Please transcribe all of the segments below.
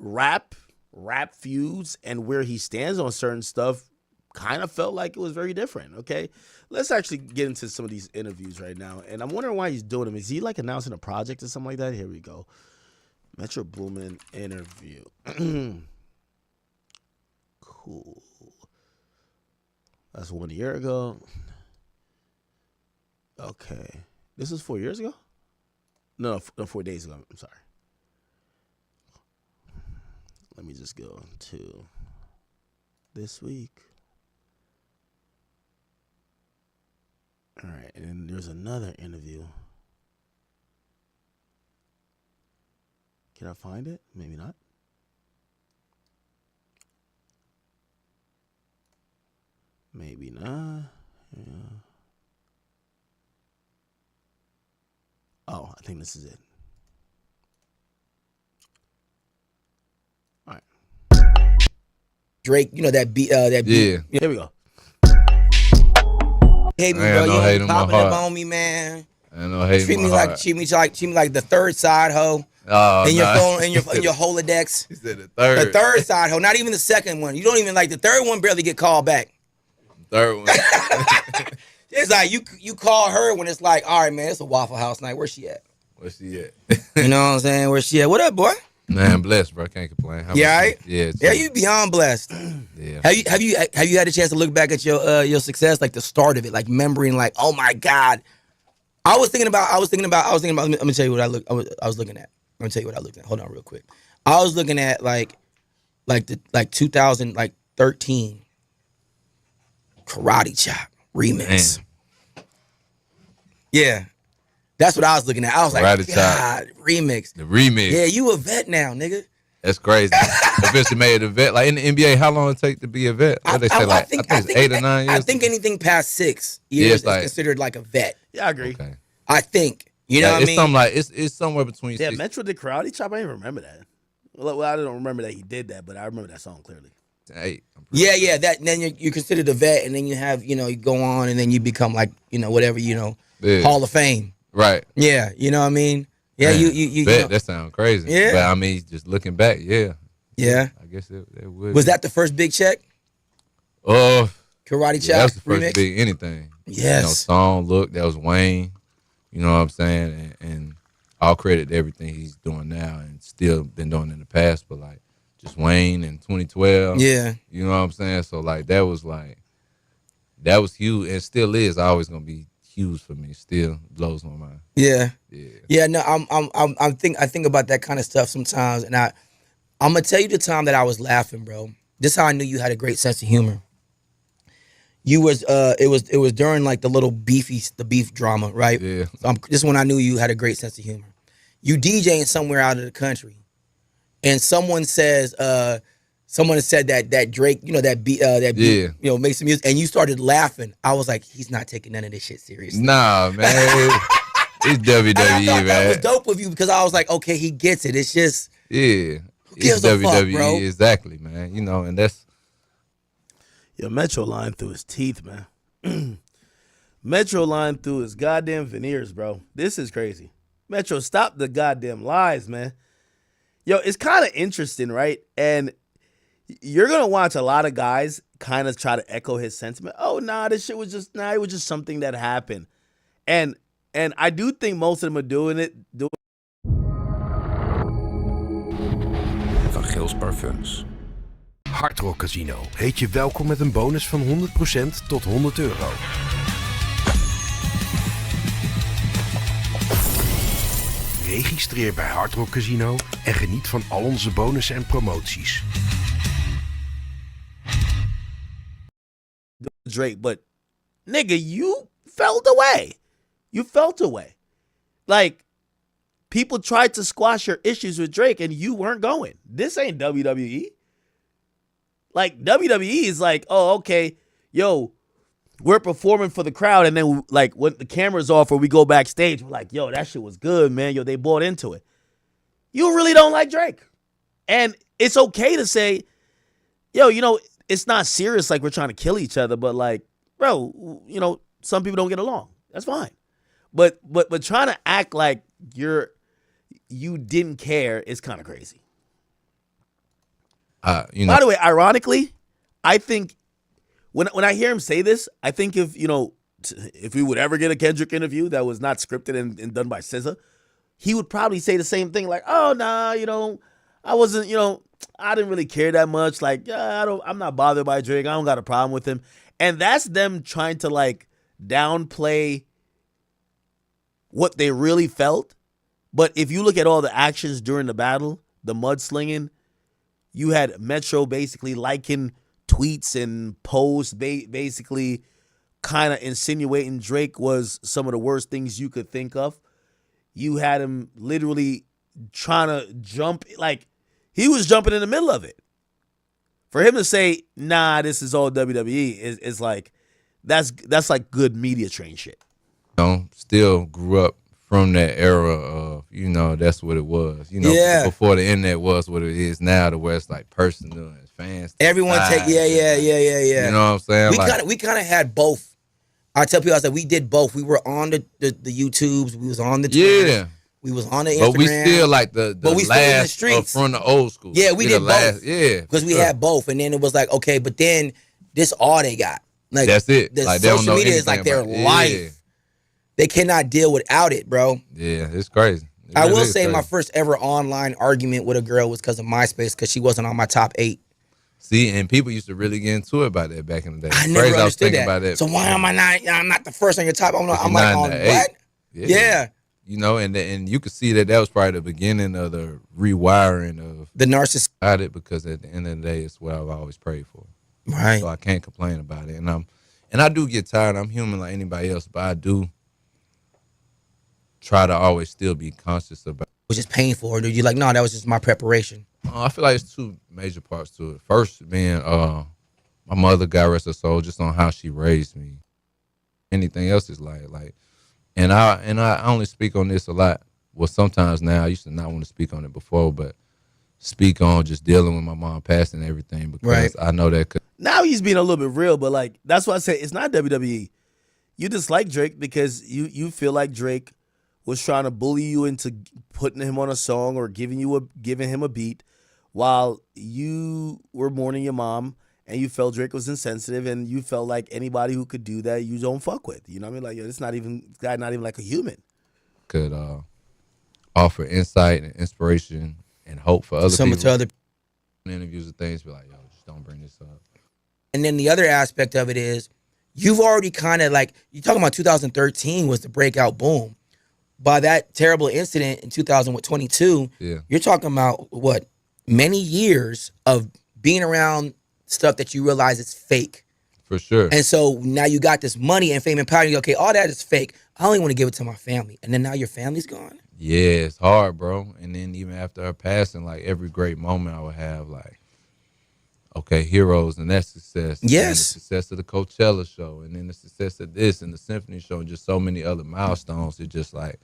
rap feuds and where he stands on certain stuff kind of felt like it was very different. Okay, let's actually get into some of these interviews right now, and I'm wondering why he's doing them. Is he like announcing a project or something like that? Here we go. Metro Boomin interview. Cool. That's 1 year ago. Okay, this is 4 years ago. No, 4 days ago. I'm sorry. Let me just go to this week. All right, and there's another interview. Can I find it? Maybe not. Maybe not. Yeah. Oh, I think this is it. All right. Drake, you know that beat. That beat. Yeah. Here we go. Hate me, bro. You ain't popping up on me, man. I know, hate treat me like the third side hoe. Oh, in your phone, in your Holodex. He said the third. The third side hoe, not even the second one. You don't even like the third one. Barely get called back. Third one. It's like you call her when it's like, all right, man, it's a Waffle House night. Where's she at? Where's she at? You know what I'm saying? Where's she at? What up, boy? Man, blessed, bro. Can't complain. Yeah, right? Yeah, yeah, you beyond blessed. Yeah. Have you had a chance to look back at your success, like the start of it, like remembering, like, oh my God. I was thinking about. Let me tell you what I was looking at. Let me tell you what I looked at. Hold on, real quick. I was looking at like 2013 Karate Chop remix. Man. Yeah, that's what I was looking at. I was like, Karate God, Chop. remix. The remix. Yeah, you a vet now, nigga. That's crazy. Eventually made a vet. Like in the NBA, how long it take to be a vet? What they say, I think it's 8 or 9 years. I think anything past 6 years is considered like a vet. Yeah, I agree. Okay. I think. You know what I mean? Something like it's somewhere between. Yeah, Metro did Karate Chop. I didn't remember that. Well, I don't remember that he did that, but I remember that song clearly. 8. Yeah. That then you're considered a vet, and then you have you go on, and then you become like whatever Hall of Fame. Right. Yeah, you know what I mean. Yeah, man, you vet, that sounds crazy. Yeah. But I mean, just looking back, yeah. Yeah. I guess it would. Was that the first big check? Oh, Karate Chop. That was the first remix? big anything. Yes. Song, look, that was Wayne. You know what I'm saying? And I'll credit everything he's doing now and still been doing in the past, but like just Wayne in 2012. Yeah. You know what I'm saying? So like that was huge and still is always gonna be huge for me. Still blows my mind. Yeah. Yeah. Yeah, no, I think about that kind of stuff sometimes, and I'm gonna tell you the time that I was laughing, bro. This is how I knew you had a great sense of humor. It was during like the beef drama, right? Yeah. This is when I knew you had a great sense of humor. You DJing somewhere out of the country, and someone said that Drake, that beat, yeah. Make some music, and you started laughing. I was like, he's not taking none of this shit seriously. Nah, man. It's WWE, and I thought man. that was dope of you because I was like, okay, he gets it. It's just yeah. It's WWE, bro. Exactly, man. And that's Yo, Metro lying through his teeth, man. Metro lying through his goddamn veneers, bro. This is crazy. Metro, stop the goddamn lies, man. Yo, it's kind of interesting, right? And you're going to watch a lot of guys kind of try to echo his sentiment. Oh, nah, this shit was just, it was just something that happened. And I do think most of them are doing it. Van Gils Parfums. Hard Rock Casino heet je welkom met een bonus van 100% tot €100. Registreer bij Hard Rock Casino en geniet van al onze bonussen en promoties. Drake, but nigga, you felt away. You felt away. Like, people tried to squash your issues with Drake and you weren't going. This ain't WWE. Like, WWE is like, oh, okay, yo, we're performing for the crowd, and then, like, when the camera's off or we go backstage, we're like, yo, that shit was good, man. Yo, they bought into it. You really don't like Drake. And it's okay to say, yo, it's not serious like we're trying to kill each other, but, like, bro, some people don't get along. That's fine. But trying to act like you didn't care is kind of crazy. You know, By the way, ironically, I think when I hear him say this, I think if if we would ever get a Kendrick interview that was not scripted and done by SZA, he would probably say the same thing, like, "Oh nah, I wasn't, I didn't really care that much. Like, I'm not bothered by Drake. I don't got a problem with him." And that's them trying to like downplay what they really felt. But if you look at all the actions during the battle, the mudslinging, you had Metro basically liking tweets and posts, basically kind of insinuating Drake was some of the worst things you could think of. You had him literally trying to jump, like he was jumping in the middle of it. For him to say, "Nah, this is all WWE," is like that's like good media train shit. Still grew up from that era of, that's what it was. Yeah. Before the internet was what it is now, to where it's like personal and fans. Everyone take yeah. You know what I'm saying? We kind of had both. I tell people, I said we did both. We were on the YouTubes, we was on the Twitter, Yeah. we was on the Instagram. But we still like the we still in the streets. from the old school. Yeah, we did both. Yeah. Because we had both. And then it was like, okay, but then this all they got. Like, that's it. The Like, they don't social know media is like their anything life. Yeah. They cannot deal without it, bro. Yeah, it's crazy. I will say my first ever online argument with a girl was because of MySpace, because she wasn't on my top 8. See, and people used to really get into it about that back in the day. I never Crazy, understood about that. So why am I not? I'm not the first on your top. I'm like, on not what? Yeah. And you could see that was probably the beginning of the rewiring of The narcissist. about it, because at the end of the day, it's what I've always prayed for. Right. So I can't complain about it. And I do get tired. I'm human like anybody else, but I do try to always still be conscious about it. Which is painful, or do you like, no, that was just my preparation? I feel like it's two major parts to it. First being my mother, God rest her soul, just on how she raised me. Anything else is like, and I only speak on this a lot. Well, sometimes now, I used to not want to speak on it before, but speak on just dealing with my mom passing and everything, because Right. I know that Now he's being a little bit real, but like that's why I say it's not WWE. You dislike Drake because you feel like Drake was trying to bully you into putting him on a song or giving him a beat, while you were mourning your mom and you felt Drake was insensitive and you felt like anybody who could do that you don't fuck with. You know what I mean? Like, it's not even like a human. could offer insight and inspiration and hope for other people. To other. Interviews and things, be like, yo, just don't bring this up. And then the other aspect of it is, you've already kind of like, you're talking about 2013 was the breakout boom. By that terrible incident in 2022, Yeah. you're talking about what, many years of being around stuff that you realize it's fake. For sure. And so now you got this money and fame and power. You go, okay, all that is fake. I only want to give it to my family. And then now your family's gone. Yeah, it's hard, bro. And then even after her passing, like every great moment I would have, like, okay, heroes and that success. Yes. And the success of the Coachella show, and then the success of this and the symphony show, and just so many other milestones. It's just like,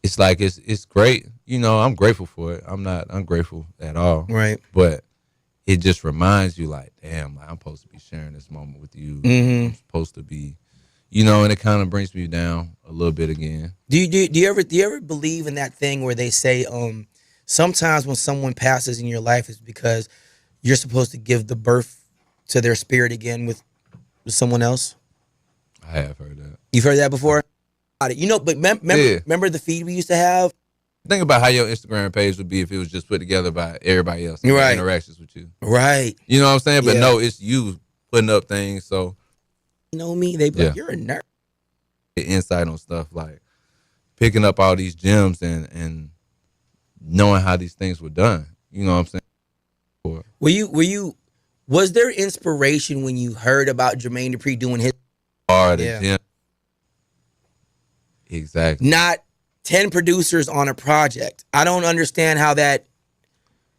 it's great. I'm grateful for it. I'm not ungrateful at all. Right. But it just reminds you, like, damn, like, I'm supposed to be sharing this moment with you. Mm-hmm. I'm supposed to be, and it kind of brings me down a little bit again. Do you ever believe in that thing where they say sometimes when someone passes in your life is because you're supposed to give the birth to their spirit again with someone else? I have heard that. You've heard that before? But remember the feed we used to have? Think about how your Instagram page would be if it was just put together by everybody else. Right. Interactions with you. Right. You know what I'm saying? But Yeah. no, it's you putting up things. So You know me? They be like, you're a nerd. insight on stuff like picking up all these gems and knowing how these things were done. You know what I'm saying? Was there inspiration when you heard about Jermaine Dupri doing his? Hard Yeah. gem. Exactly. Not 10 producers on a project. I don't understand how that,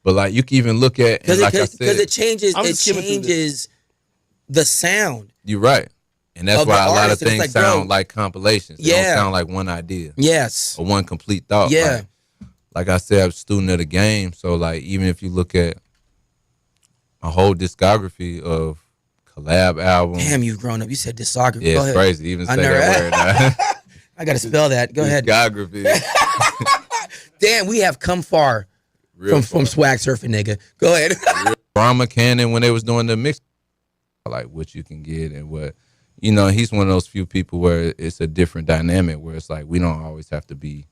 But like you can even look at, and like I said, because it changes. I'm It just skimming through changes the sound. you're right. And that's Of why an a lot of artist, and it's things like, sound bro, like compilations. They yeah. don't sound like one idea Yes. or one complete thought. Yeah. Like I said, I'm a student of the game. So like even if you look at a whole discography of collab albums. Damn, you've grown up. You said discography. Yeah, Go it's ahead. crazy to even I say never- that word now. I got to spell that. Go ahead. Discography. Damn, we have come far. from Swag Surfing, nigga. Go ahead. Brahma Cannon when they was doing the mix, like what you can get and what, you know, he's one of those few people where it's a different dynamic where it's like we don't always have to be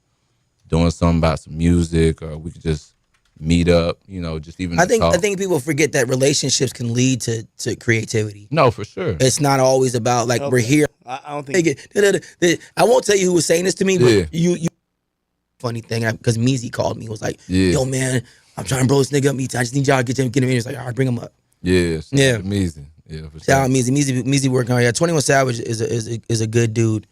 doing something about some music, or we could just meet up, you know, just even I think talk. people forget that relationships can lead to creativity. No, for sure. It's not always about like we're here. I don't think. I won't tell you who was saying this to me, but Yeah. you funny thing because Meezy called me. He was like, Yeah. "Yo, man, I'm trying to blow this nigga up. I just need y'all to get him in." He's like, "All right, bring him up." Yeah, Yeah. amazing. Yeah, for Shout sure. out Meezy working hard. Yeah, 21 Savage is a good dude.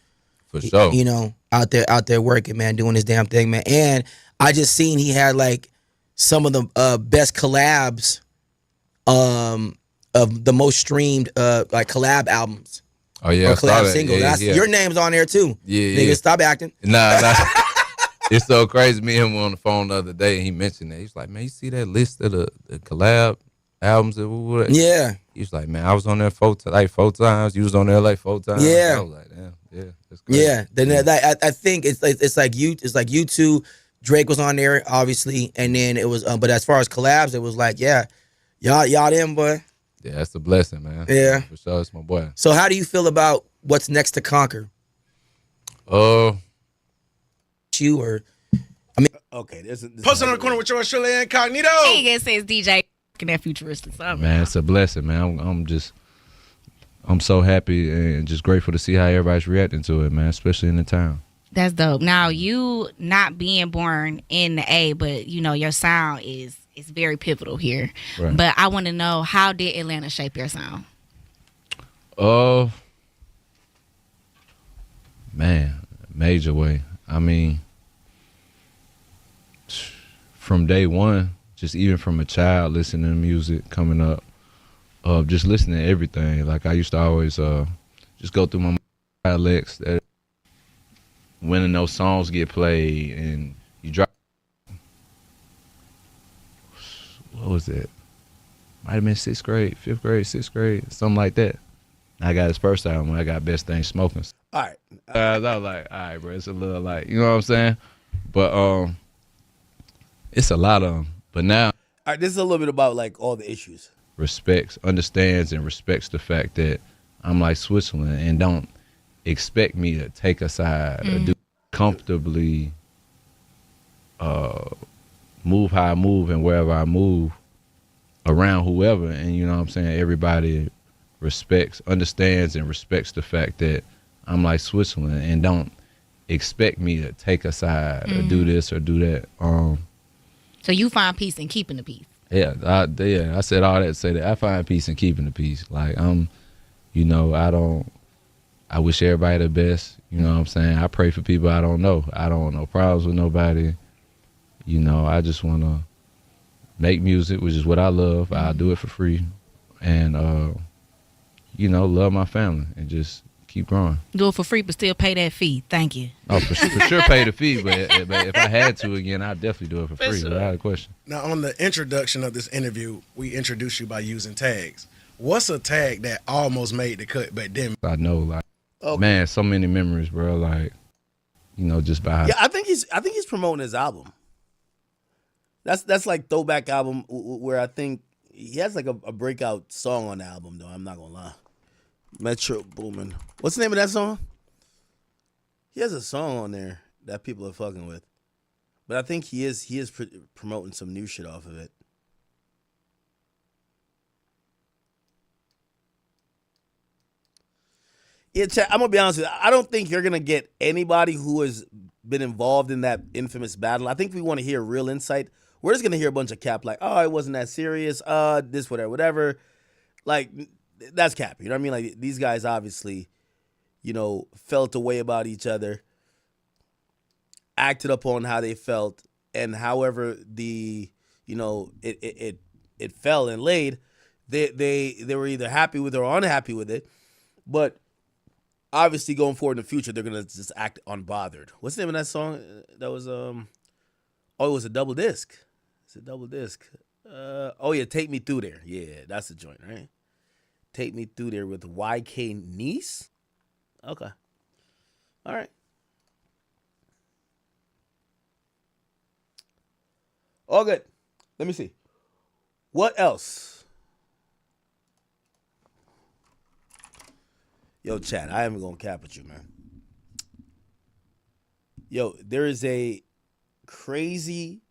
For sure. You know, out there working, man, doing his damn thing, man. And I just seen he had like some of the best collabs of the most streamed like collab albums. Oh yeah, Or collab single. Yeah, That's yeah. your name's on there too. Yeah, Nigga, yeah. stop acting. Nah. It's so crazy. Me and him were on the phone the other day, and he mentioned that. He's like, man, you see that list of the collab albums that we were? Yeah. He was like, man, I was on there four times. You was on there like 4 times. Yeah. I was like, damn, yeah, that's crazy. Yeah. Then I think it's like you two. Drake was on there, obviously, and then it was. But as far as collabs, it was like, yeah, y'all them, boy. Yeah, that's a blessing, man. Yeah. For sure, it's my boy. So how do you feel about what's next to conquer? You or Okay, this Post it on the corner with your Australian incognito. Hey, it says DJ and that futuristic stuff. Man, it's a blessing, man. I'm so happy and just grateful to see how everybody's reacting to it, man, especially in the town. That's dope. Now, you not being born in the A, but you know your sound is very pivotal here. Right. But I want to know, how did Atlanta shape your sound? Man, major way. I mean, from day one, just even from a child listening to music, coming up, just listening to everything. Like I used to always just go through my dialects. That when those songs get played and you drop, what was it? Might have been 6th grade, 5th grade, 6th grade, something like that. I got his first album. I got Best Thing Smoking. all right. I was like, all right, bro, it's a little like, you know what I'm saying? But it's a lot of them. But now, All right, this is a little bit about like all the issues. understands and respects the fact that I'm like Switzerland and don't expect me to take a side or do comfortably move how I move and wherever I move around whoever. And you know what I'm saying? Everybody understands and respects the fact that I'm like Switzerland and don't expect me to take a side or do this or do that. So you find peace in keeping the peace. Yeah, I said all that to say that I find peace in keeping the peace. Like you know, I wish everybody the best. You know what I'm saying? I pray for people I don't know. I don't want no problems with nobody. You know, I just want to make music, which is what I love. I do it for free. And, you know, love my family and just keep growing. Do it for free, but still pay that fee. Thank you. Oh, for sure pay the fee, but if I had to again, I'd definitely do it for free without a question. Now, on the introduction of this interview, we introduced you by using tags. What's a tag that almost made the cut but didn't? I know, like, man, so many memories, bro. Like, you know, just by Yeah, I think he's promoting his album. That's like throwback album where I think he has like a breakout song on the album though. I'm not gonna lie. Metro Boomin. What's the name of that song? He has a song on there that people are fucking with, but I think he is promoting some new shit off of it. Yeah, I'm gonna be honest with you. I don't think you're gonna get anybody who has been involved in that infamous battle. I think we want to hear real insight. We're just gonna hear a bunch of cap like, oh, it wasn't that serious. This, whatever. Like, that's cap. You know what I mean? Like, these guys obviously, you know, felt a way about each other, acted upon how they felt, and however the, you know, it fell and laid, they were either happy with it or unhappy with it. But obviously, going forward in the future, they're gonna just act unbothered. What's the name of that song? That was it was a double disc. It's a double disc. Oh yeah, Take Me Through There. Yeah, that's the joint, right? Take Me Through There with YK Nice. Okay. All right. All good. Let me see. What else? Yo, Chad, I am gonna cap with you, man. Yo, there is a crazy